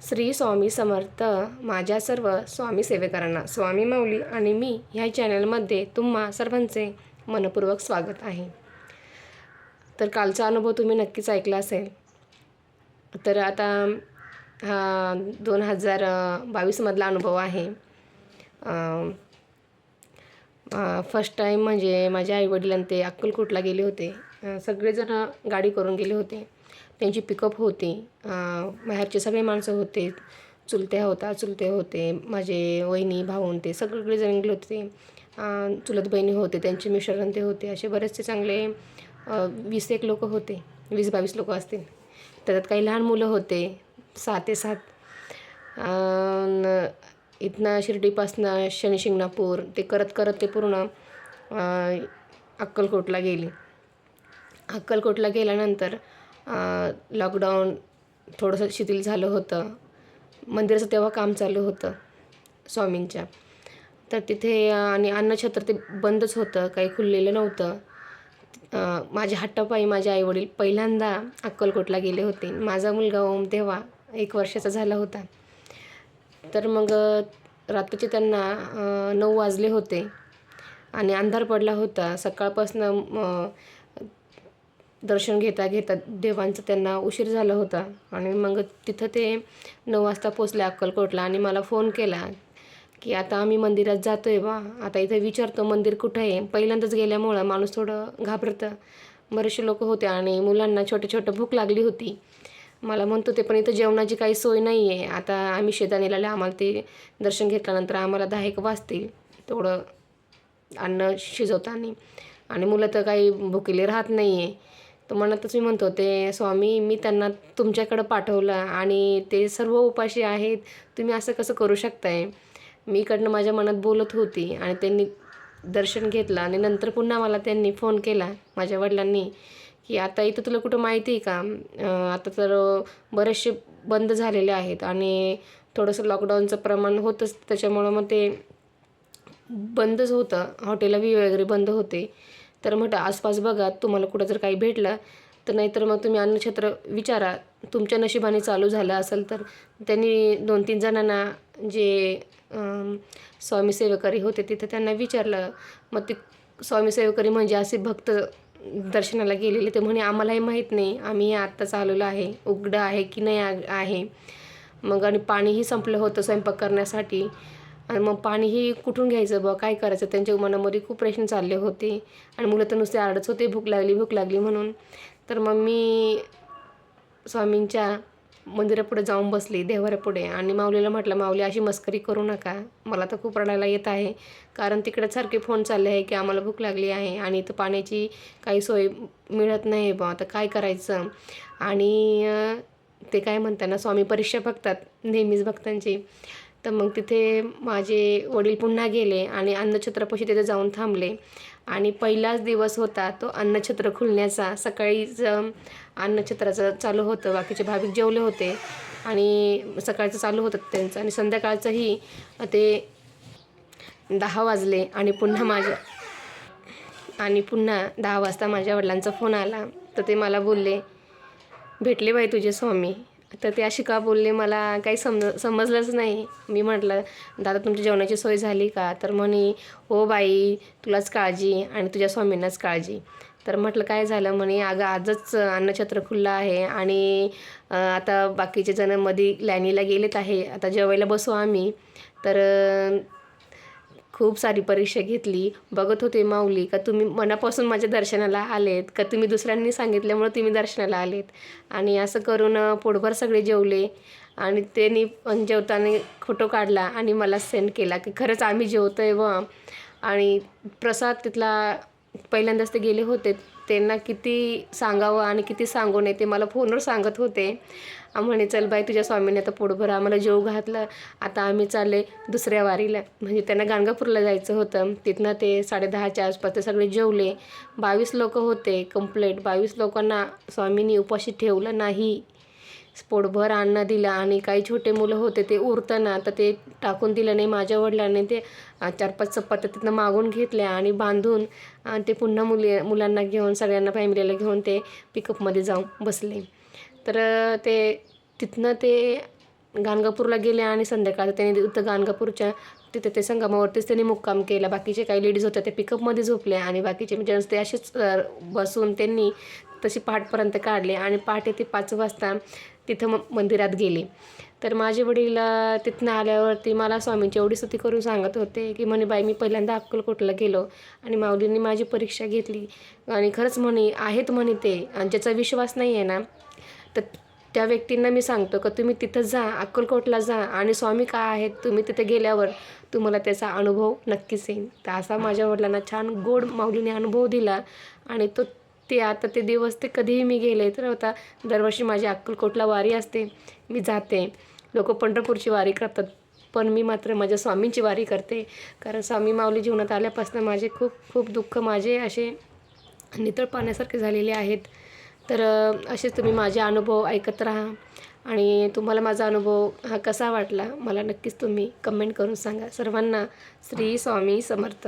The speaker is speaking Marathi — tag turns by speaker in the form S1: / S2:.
S1: श्री स्वामी समर्थ. माझ्या सर्व स्वामी सेवेकरांना स्वामी माऊली आणि मी ह्या चॅनलमध्ये तुम्हा सर्वांचे मनपूर्वक स्वागत आहे. तर कालचा अनुभव तुम्ही नक्कीच ऐकला असेल. तर आता हा 2022मधला अनुभव आहे. फर्स्ट टाईम म्हणजे माझ्या आईवडिलांनी ते अक्कलकोटला गेले होते. सगळेजण गाडी करून गेले होते. त्यांची पिकअप होती. बाहेरचे सगळे माणसं होते. चुलते होते, माझे वहिनी भाऊन ते सगळेजण गेले होते. चुलत बहिणी होते, त्यांचे मिस्टर ते होते. असे बरेचसे चांगले 20 लोक होते. 20-22 लोक असतील. त्याच्यात काही लहान मुलं होते, 6 ते 7. इथनं शिर्डीपासनं शनिशिंगणापूर ते करत ते पूर्ण अक्कलकोटला गेली. अक्कलकोटला गेल्यानंतर लॉकडाऊन थोडंसं शिथिल झालं होतं. मंदिराचं तेव्हा काम चालू होतं स्वामींच्या. तर तिथे आणि अन्नछत्र ते बंदच होतं, काही खुललेलं नव्हतं. माझ्या हट्टापायी माझे आईवडील पहिल्यांदा अक्कलकोटला गेले होते. माझा मुलगा ओम तेव्हा 1 वर्षाचा झाला होता. तर मग रात्रीचे त्यांना 9 वाजले होते आणि अंधार पडला होता. सकाळपासून दर्शन घेता देवांचं त्यांना उशीर झाला होता. आणि मग तिथं ते 9 वाजता पोचले अक्कलकोटला आणि मला फोन केला की आता आम्ही मंदिरात जातो आहे बा. आता इथं विचारतो मंदिर कुठं आहे. पहिल्यांदाच गेल्यामुळं माणूस थोडं घाबरतं. बरेचसे लोक होते आणि मुलांना छोटं भूक लागली होती. मला म्हणतो ते पण इथं जेवणाची काही सोय नाही आहे. आता आम्ही शेतानीला आम्हाला ते दर्शन घेतल्यानंतर आम्हाला 10-1 वाजतील तेवढं अन्न शिजवताना. आणि मुलं तर काही भुकेले राहत नाही आहे. तर मनातच मी म्हणतो ते स्वामी मी त्यांना तुमच्याकडं पाठवलं आणि ते सर्व उपाशी आहेत. तुम्ही असं कसं करू शकताय. मी इकडनं माझ्या मनात बोलत होती आणि त्यांनी दर्शन घेतलं. आणि नंतर पुन्हा मला त्यांनी फोन केला माझ्या वडिलांनी की आता इथं तुला कुठं माहिती आहे का, आता तर बरेचसे बंद झालेले आहेत आणि थोडंसं लॉकडाऊनचं प्रमाण होतंच. त्याच्यामुळं मग ते बंदच होतं. हॉटेलं वगैरे बंद होते. तर म्हटलं आसपास बघा तुम्हाला कुठं जर काही भेटलं तर, नाहीतर मग तुम्ही अन्नछत्र विचारा तुमच्या नशिबाने चालू झालं असेल तर. त्यांनी 2-3 जणांना जे स्वामी सेवेकरी होते तिथं त्यांना विचारलं. मग ते स्वामी सेवेकरी म्हणजे असे भक्त दर्शनाला गेलेले. ते म्हणे आम्हालाही माहीत नाही, आम्ही आत्ताच आलेलो आहे, उघडं आहे की नाही आहे. मग आणि पाणीही संपलं होतं स्वयंपाक करण्यासाठी. आणि मग पाणीही कुठून घ्यायचं बा, काय करायचं. त्यांच्या मनामध्ये खूप प्रश्न चालले होते. आणि मुलं तर नुसते आरडत होते भूक लागली म्हणून. तर मग मी स्वामींच्या मंदिरापुढे जाऊन बसली, देव्हाऱ्यापुढे. आणि माऊलीला म्हटलं माऊली अशी मस्करी करू नका, मला तर खूप रडायला येत आहे. कारण तिकडे सारखे फोन चालले आहे की आम्हाला भूक लागली आहे आणि इथं पाण्याची काही सोय मिळत नाही बा, आता काय करायचं. आणि ते काय म्हणतात ना, स्वामी परीक्षा बघतात नेहमीच भक्तांची. तर मग तिथे माझे वडील पुन्हा गेले आणि अन्नछत्रापाशी तिथे जाऊन थांबले. आणि पहिलाच दिवस होता तो अन्नछत्र खुलण्याचा. सकाळीच अन्नछत्राचं चालू होतं, बाकीचे भाविक जेवले होते आणि सकाळचं चालू होतं त्यांचं. आणि संध्याकाळचंही ते 10 वाजले आणि पुन्हा 10 वाजता माझ्या वडिलांचा फोन आला. तर ते मला बोलले भेटले बाई तुझे स्वामी. तर ते अशी का बोलले मला काही समजलंच नाही. मी म्हटलं दादा तुमच्या जेवणाची सोय झाली का. तर म्हणे हो बाई तुलाच काळजी आणि तुझ्या स्वामींनाच काळजी. तर म्हटलं काय झालं. म्हणे अगं आजच अन्नछत्र खुललं आहे आणि आता बाकीचे जण मध्ये लाईनीला गेलेत आहे, आता जेवायला बसू आम्ही. तर खूप सारी परीक्षा घेतली. बघत होते माऊली का तुम्ही मनापासून माझ्या दर्शनाला आलेत का तुम्ही दुसऱ्यांनी सांगितल्यामुळे तुम्ही दर्शनाला आलेत. आणि असं करून पोटभर सगळे जेवले. आणि त्यांनी जेवताना फोटो काढला आणि मला सेंड केला की खरंच आम्ही जेवतोय व. आणि प्रसाद तिथला पहिल्यांदाच ते गेले होते, त्यांना किती सांगावं आणि किती सांगू नये ते मला फोनवर सांगत होते. म्हणे चल बाई तुझ्या स्वामीने आता पोटभर आम्हाला जेवू घातलं, आता आम्ही चालले दुसऱ्या वारीला. म्हणजे त्यांना गाणगापूरला जायचं होतं. तिथनं ते 10:30च्या आसपास ते सगळे जेवले. 22 लोक होते कंप्लेट. 22 लोकांना स्वामींनी उपाशी ठेवलं नाही. पोटभर अन्न दिलं. आणि काही छोटे मुलं होते ते उरताना तर ते टाकून दिलं नाही. माझ्या वडिलांनी ते 4-5 चपात्या तिथनं मागून घेतल्या आणि बांधून ते पुन्हा मुलांना घेऊन सगळ्यांना फॅमिलीला घेऊन ते पिकअपमध्ये जाऊन बसले. तर ते तिथनं ते गाणगापूरला गेले आणि संध्याकाळ त्यांनी इथं गाणगापूरच्या तिथे ते संगमावरतीच त्यांनी मुक्काम केला. बाकीचे काही लेडीज होत्या ते पिकअपमध्ये झोपले आणि बाकीचे जेंट्स ते असेच बसून त्यांनी तशी पहाटपर्यंत काढले आणि पहाटे ते 5 वाजता तिथं मंदिरात गेले. तर माझे वडील तिथनं आल्यावरती मला स्वामींची एवढी स्तुती करून सांगत होते की म्हणे, बाई मी पहिल्यांदा अक्कलकोटला गेलो आणि माऊलींनी माझी परीक्षा घेतली आणि खरंच म्हणे आहेत म्हणे ते, आणि ज्याचा विश्वास नाही आहे ना तर त्या व्यक्तींना मी सांगतो की तुम्ही तिथं जा, अक्कलकोटला जा आणि स्वामी काय आहेत तुम्ही तिथे गेल्यावर तुम्हाला त्याचा अनुभव नक्कीच येईल. तर असा माझ्या वडिलांना छान गोड माऊलीने अनुभव दिला आणि ते आता ते दिवस ते कधीही मी गेले तर आता दरवर्षी माझी अक्कलकोटला वारी असते, मी जाते. लोक पंढरपूरची वारी करतात पण मी मात्र माझ्या स्वामींची वारी करते. कारण स्वामी माऊली जीवनात आल्यापासून माझे खूप खूप दुःख माझे असे नितळ पाण्यासारखे झालेले आहेत. तर असेच तुम्ही माझे अनुभव ऐकत राहा आणि तुम्हाला माझा अनुभव हा कसा वाटला मला नक्कीच तुम्ही कमेंट करून सांगा. सर्वांना श्री स्वामी समर्थ.